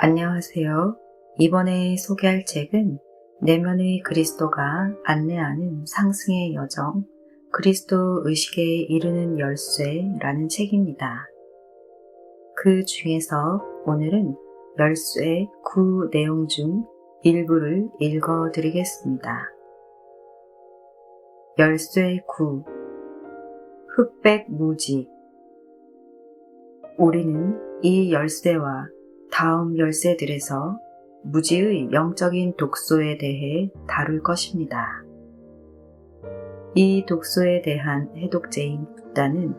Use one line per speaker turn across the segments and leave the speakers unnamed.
안녕하세요. 이번에 소개할 책은 내면의 그리스도가 안내하는 상승의 여정, 그리스도 의식에 이르는 열쇠라는 책입니다. 그 중에서 오늘은 열쇠 9 내용 중 일부를 읽어드리겠습니다. 열쇠 9. 흑백 무지. 우리는 이 열쇠와 다음 열쇠들에서 무지의 영적인 독소에 대해 다룰 것입니다. 이 독소에 대한 해독제인 붓다는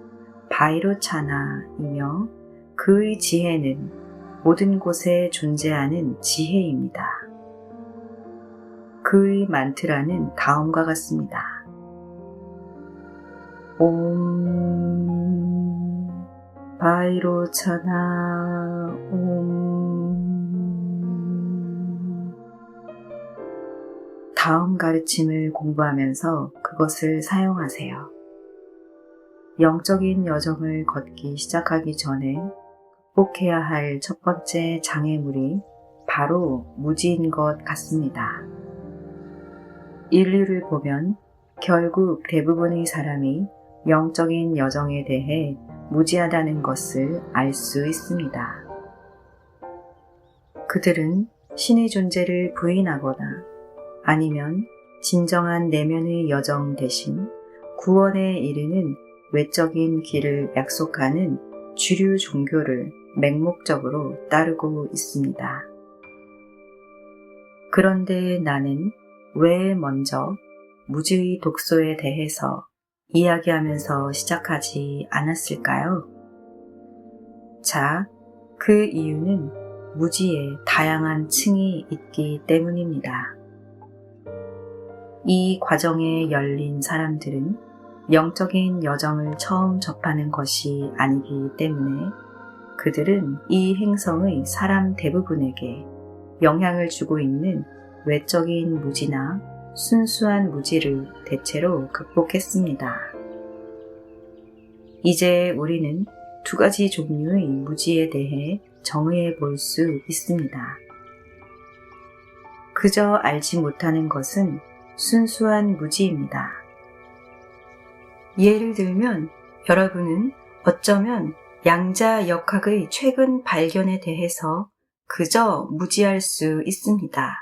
바이로차나이며 그의 지혜는 모든 곳에 존재하는 지혜입니다. 그의 만트라는 다음과 같습니다. 옴 바이로차나 옴. 다음 가르침을 공부하면서 그것을 사용하세요. 영적인 여정을 걷기 시작하기 전에 극복해야 할 첫 번째 장애물이 바로 무지인 것 같습니다. 인류를 보면 결국 대부분의 사람이 영적인 여정에 대해 무지하다는 것을 알 수 있습니다. 그들은 신의 존재를 부인하거나 아니면 진정한 내면의 여정 대신 구원에 이르는 외적인 길을 약속하는 주류 종교를 맹목적으로 따르고 있습니다. 그런데 나는 왜 먼저 무지의 독소에 대해서 이야기하면서 시작하지 않았을까요? 자, 그 이유는 무지에 다양한 층이 있기 때문입니다. 이 과정에 열린 사람들은 영적인 여정을 처음 접하는 것이 아니기 때문에 그들은 이 행성의 사람 대부분에게 영향을 주고 있는 외적인 무지나 순수한 무지를 대체로 극복했습니다. 이제 우리는 두 가지 종류의 무지에 대해 정의해 볼 수 있습니다. 그저 알지 못하는 것은 순수한 무지입니다. 예를 들면 여러분은 어쩌면 양자역학의 최근 발견에 대해서 그저 무지할 수 있습니다.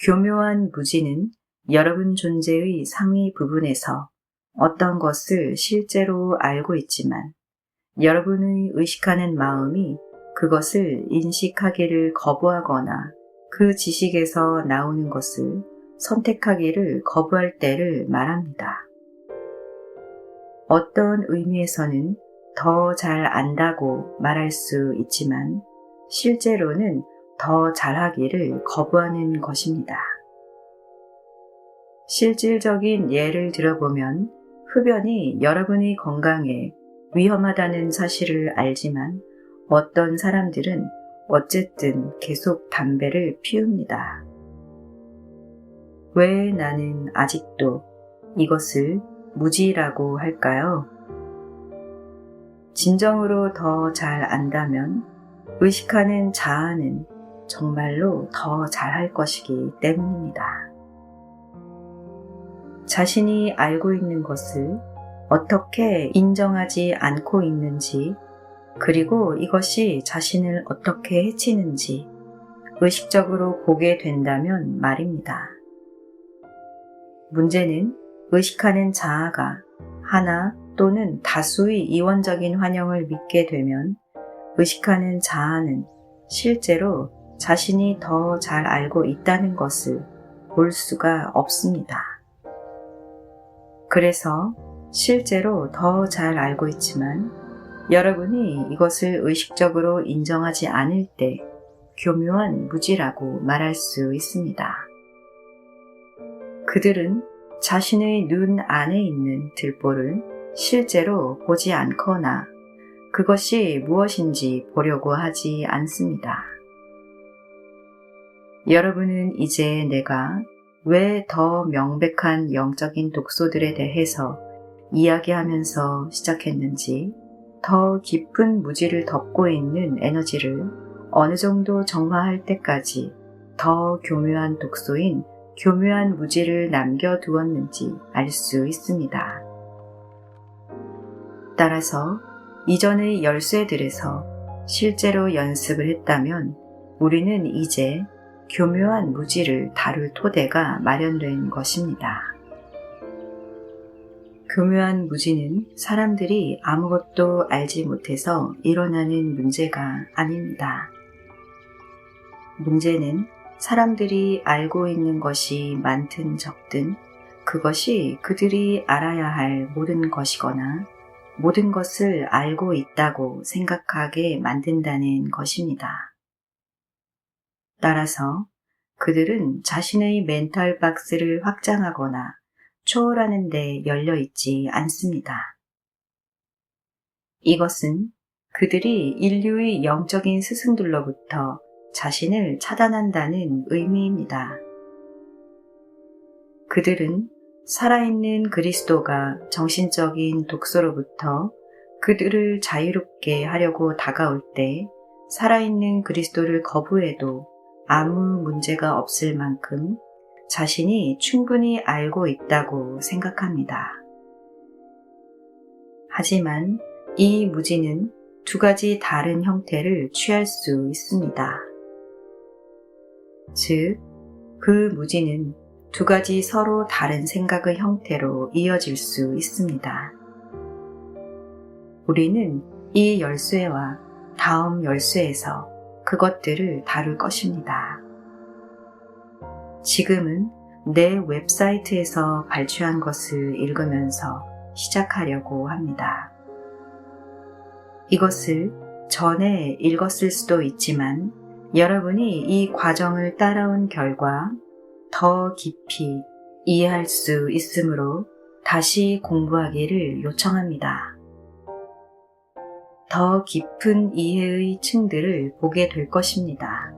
교묘한 무지는 여러분 존재의 상위 부분에서 어떤 것을 실제로 알고 있지만 여러분의 의식하는 마음이 그것을 인식하기를 거부하거나 그 지식에서 나오는 것을 선택하기를 거부할 때를 말합니다. 어떤 의미에서는 더 잘 안다고 말할 수 있지만 실제로는 더 잘하기를 거부하는 것입니다. 실질적인 예를 들어보면 흡연이 여러분의 건강에 위험하다는 사실을 알지만 어떤 사람들은 어쨌든 계속 담배를 피웁니다. 왜 나는 아직도 이것을 무지라고 할까요? 진정으로 더 잘 안다면 의식하는 자아는 정말로 더 잘할 것이기 때문입니다. 자신이 알고 있는 것을 어떻게 인정하지 않고 있는지, 그리고 이것이 자신을 어떻게 해치는지 의식적으로 보게 된다면 말입니다. 문제는 의식하는 자아가 하나 또는 다수의 이원적인 환영을 믿게 되면 의식하는 자아는 실제로 자신이 더 잘 알고 있다는 것을 볼 수가 없습니다. 그래서 실제로 더 잘 알고 있지만 여러분이 이것을 의식적으로 인정하지 않을 때 교묘한 무지라고 말할 수 있습니다. 그들은 자신의 눈 안에 있는 들보를 실제로 보지 않거나 그것이 무엇인지 보려고 하지 않습니다. 여러분은 이제 내가 왜 더 명백한 영적인 독소들에 대해서 이야기하면서 시작했는지 더 깊은 무지를 덮고 있는 에너지를 어느 정도 정화할 때까지 더 교묘한 독소인 교묘한 무지를 남겨두었는지 알 수 있습니다. 따라서 이전의 열쇠들에서 실제로 연습을 했다면 우리는 이제 교묘한 무지를 다룰 토대가 마련된 것입니다. 교묘한 무지는 사람들이 아무것도 알지 못해서 일어나는 문제가 아닙니다. 문제는 사람들이 알고 있는 것이 많든 적든 그것이 그들이 알아야 할 모든 것이거나 모든 것을 알고 있다고 생각하게 만든다는 것입니다. 따라서 그들은 자신의 멘탈 박스를 확장하거나 초월하는 데 열려있지 않습니다. 이것은 그들이 인류의 영적인 스승들로부터 자신을 차단한다는 의미입니다. 그들은 살아있는 그리스도가 정신적인 독소로부터 그들을 자유롭게 하려고 다가올 때 살아있는 그리스도를 거부해도 아무 문제가 없을 만큼 자신이 충분히 알고 있다고 생각합니다. 하지만 이 무지는 두 가지 다른 형태를 취할 수 있습니다. 즉, 그 무지는 두 가지 서로 다른 생각의 형태로 이어질 수 있습니다. 우리는 이 열쇠와 다음 열쇠에서 그것들을 다룰 것입니다. 지금은 내 웹사이트에서 발췌한 것을 읽으면서 시작하려고 합니다. 이것을 전에 읽었을 수도 있지만 여러분이 이 과정을 따라온 결과 더 깊이 이해할 수 있으므로 다시 공부하기를 요청합니다. 더 깊은 이해의 층들을 보게 될 것입니다.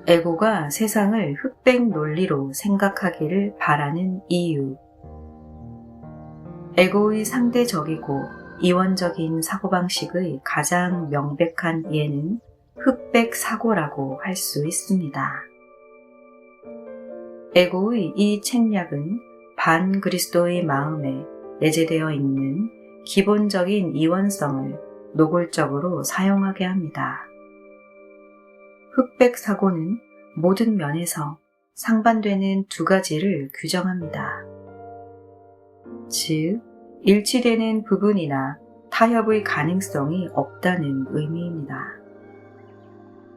에고가 세상을 흑백 논리로 생각하기를 바라는 이유. 에고의 상대적이고 이원적인 사고방식의 가장 명백한 예는 흑백 사고라고 할 수 있습니다. 에고의 이 책략은 반그리스도의 마음에 내재되어 있는 기본적인 이원성을 노골적으로 사용하게 합니다. 흑백 사고는 모든 면에서 상반되는 두 가지를 규정합니다. 즉, 일치되는 부분이나 타협의 가능성이 없다는 의미입니다.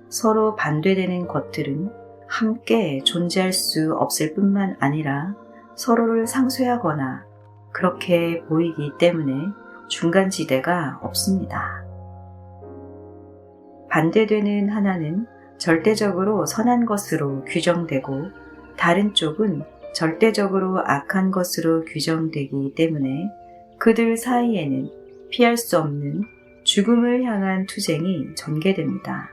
서로 반대되는 것들은 함께 존재할 수 없을 뿐만 아니라 서로를 상쇄하거나 그렇게 보이기 때문에 중간지대가 없습니다. 반대되는 하나는 절대적으로 선한 것으로 규정되고 다른 쪽은 절대적으로 악한 것으로 규정되기 때문에 그들 사이에는 피할 수 없는 죽음을 향한 투쟁이 전개됩니다.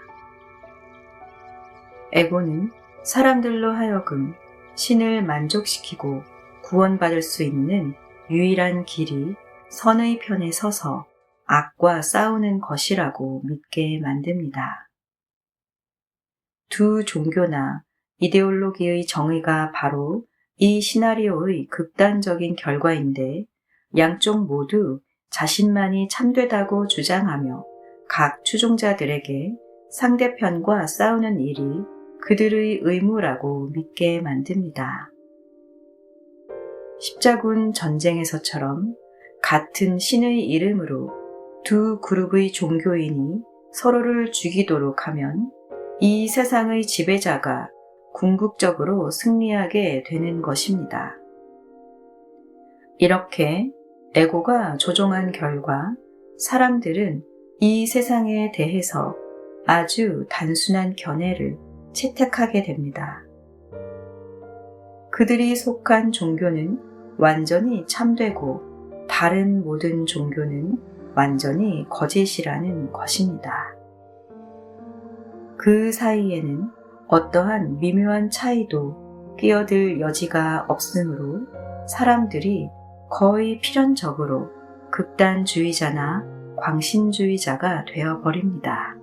에고는 사람들로 하여금 신을 만족시키고 구원받을 수 있는 유일한 길이 선의 편에 서서 악과 싸우는 것이라고 믿게 만듭니다. 두 종교나 이데올로기의 정의가 바로 이 시나리오의 극단적인 결과인데 양쪽 모두 자신만이 참되다고 주장하며 각 추종자들에게 상대편과 싸우는 일이 그들의 의무라고 믿게 만듭니다. 십자군 전쟁에서처럼 같은 신의 이름으로 두 그룹의 종교인이 서로를 죽이도록 하면 이 세상의 지배자가 궁극적으로 승리하게 되는 것입니다. 이렇게 에고가 조종한 결과 사람들은 이 세상에 대해서 아주 단순한 견해를 채택하게 됩니다. 그들이 속한 종교는 완전히 참되고 다른 모든 종교는 완전히 거짓이라는 것입니다. 그 사이에는 어떠한 미묘한 차이도 끼어들 여지가 없으므로 사람들이 거의 필연적으로 극단주의자나 광신주의자가 되어버립니다.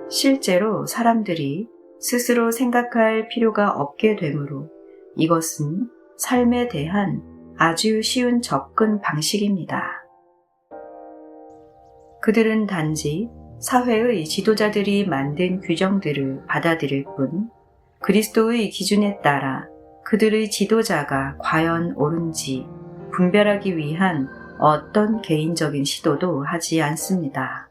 실제로 사람들이 스스로 생각할 필요가 없게 되므로 이것은 삶에 대한 아주 쉬운 접근 방식입니다. 그들은 단지 사회의 지도자들이 만든 규정들을 받아들일 뿐 그리스도의 기준에 따라 그들의 지도자가 과연 옳은지 분별하기 위한 어떤 개인적인 시도도 하지 않습니다.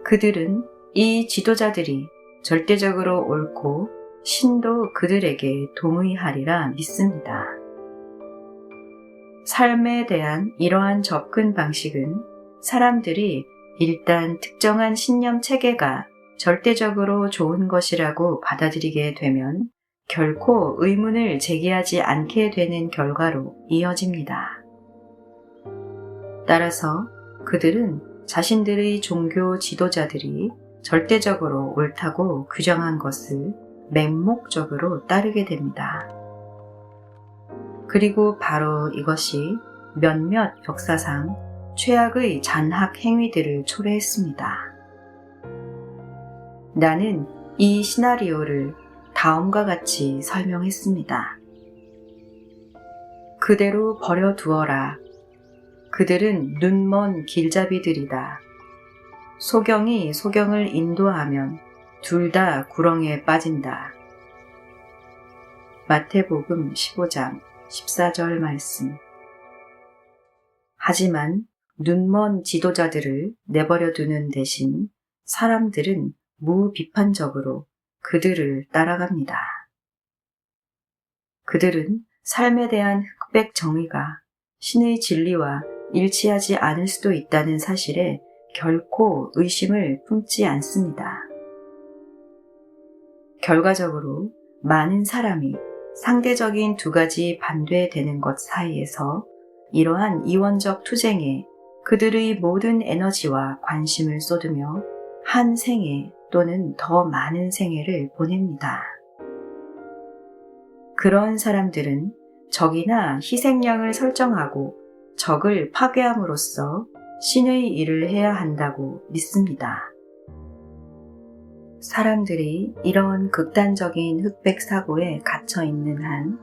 그들은 이 지도자들이 절대적으로 옳고 신도 그들에게 동의하리라 믿습니다. 삶에 대한 이러한 접근 방식은 사람들이 일단 특정한 신념 체계가 절대적으로 좋은 것이라고 받아들이게 되면 결코 의문을 제기하지 않게 되는 결과로 이어집니다. 따라서 그들은 자신들의 종교 지도자들이 절대적으로 옳다고 규정한 것을 맹목적으로 따르게 됩니다. 그리고 바로 이것이 몇몇 역사상 최악의 잔학 행위들을 초래했습니다. 나는 이 시나리오를 다음과 같이 설명했습니다. 그대로 버려두어라. 그들은 눈먼 길잡이들이다. 소경이 소경을 인도하면 둘 다 구렁에 빠진다. 마태복음 15장 14절 말씀. 하지만 눈먼 지도자들을 내버려 두는 대신 사람들은 무비판적으로 그들을 따라갑니다. 그들은 삶에 대한 흑백 정의가 신의 진리와 일치하지 않을 수도 있다는 사실에 결코 의심을 품지 않습니다. 결과적으로 많은 사람이 상대적인 두 가지 반대되는 것 사이에서 이러한 이원적 투쟁에 그들의 모든 에너지와 관심을 쏟으며 한 생애 또는 더 많은 생애를 보냅니다. 그런 사람들은 적이나 희생양을 설정하고 적을 파괴함으로써 신의 일을 해야 한다고 믿습니다. 사람들이 이런 극단적인 흑백 사고에 갇혀 있는 한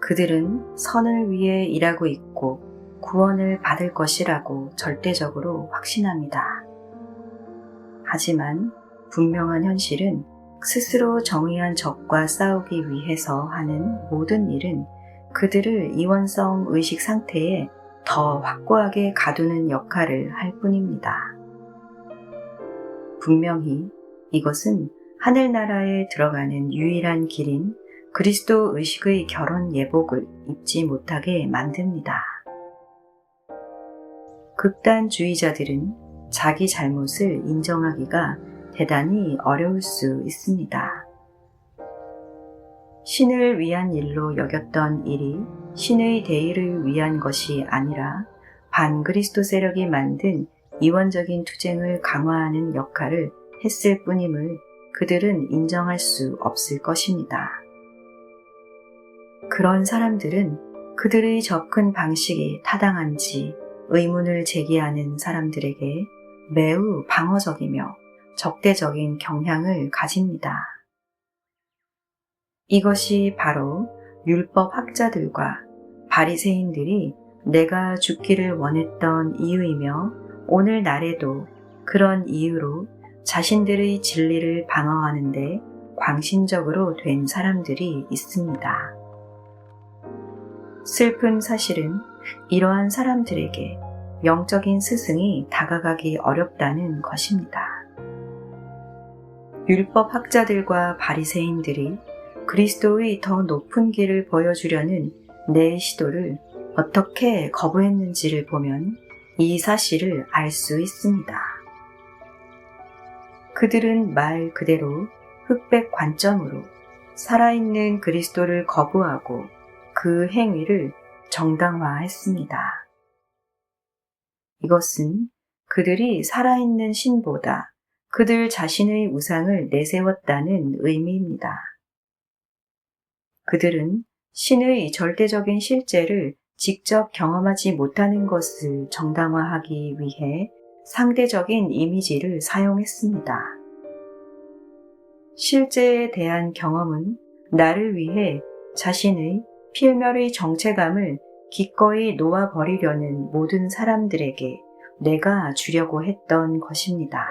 그들은 선을 위해 일하고 있고 구원을 받을 것이라고 절대적으로 확신합니다. 하지만 분명한 현실은 스스로 정의한 적과 싸우기 위해서 하는 모든 일은 그들을 이원성 의식 상태에 더 확고하게 가두는 역할을 할 뿐입니다. 분명히 이것은 하늘나라에 들어가는 유일한 길인 그리스도 의식의 결혼 예복을 입지 못하게 만듭니다. 극단주의자들은 자기 잘못을 인정하기가 대단히 어려울 수 있습니다. 신을 위한 일로 여겼던 일이 신의 대의를 위한 것이 아니라 반그리스도 세력이 만든 이원적인 투쟁을 강화하는 역할을 했을 뿐임을 그들은 인정할 수 없을 것입니다. 그런 사람들은 그들의 접근 방식이 타당한지 의문을 제기하는 사람들에게 매우 방어적이며 적대적인 경향을 가집니다. 이것이 바로 율법 학자들과 바리새인들이 내가 죽기를 원했던 이유이며 오늘날에도 그런 이유로 자신들의 진리를 방어하는데 광신적으로 된 사람들이 있습니다. 슬픈 사실은 이러한 사람들에게 영적인 스승이 다가가기 어렵다는 것입니다. 율법 학자들과 바리새인들이 그리스도의 더 높은 길을 보여주려는 내 시도를 어떻게 거부했는지를 보면 이 사실을 알 수 있습니다. 그들은 말 그대로 흑백 관점으로 살아있는 그리스도를 거부하고 그 행위를 정당화했습니다. 이것은 그들이 살아있는 신보다 그들 자신의 우상을 내세웠다는 의미입니다. 그들은 신의 절대적인 실제를 직접 경험하지 못하는 것을 정당화하기 위해 상대적인 이미지를 사용했습니다. 실제에 대한 경험은 나를 위해 자신의 필멸의 정체감을 기꺼이 놓아버리려는 모든 사람들에게 내가 주려고 했던 것입니다.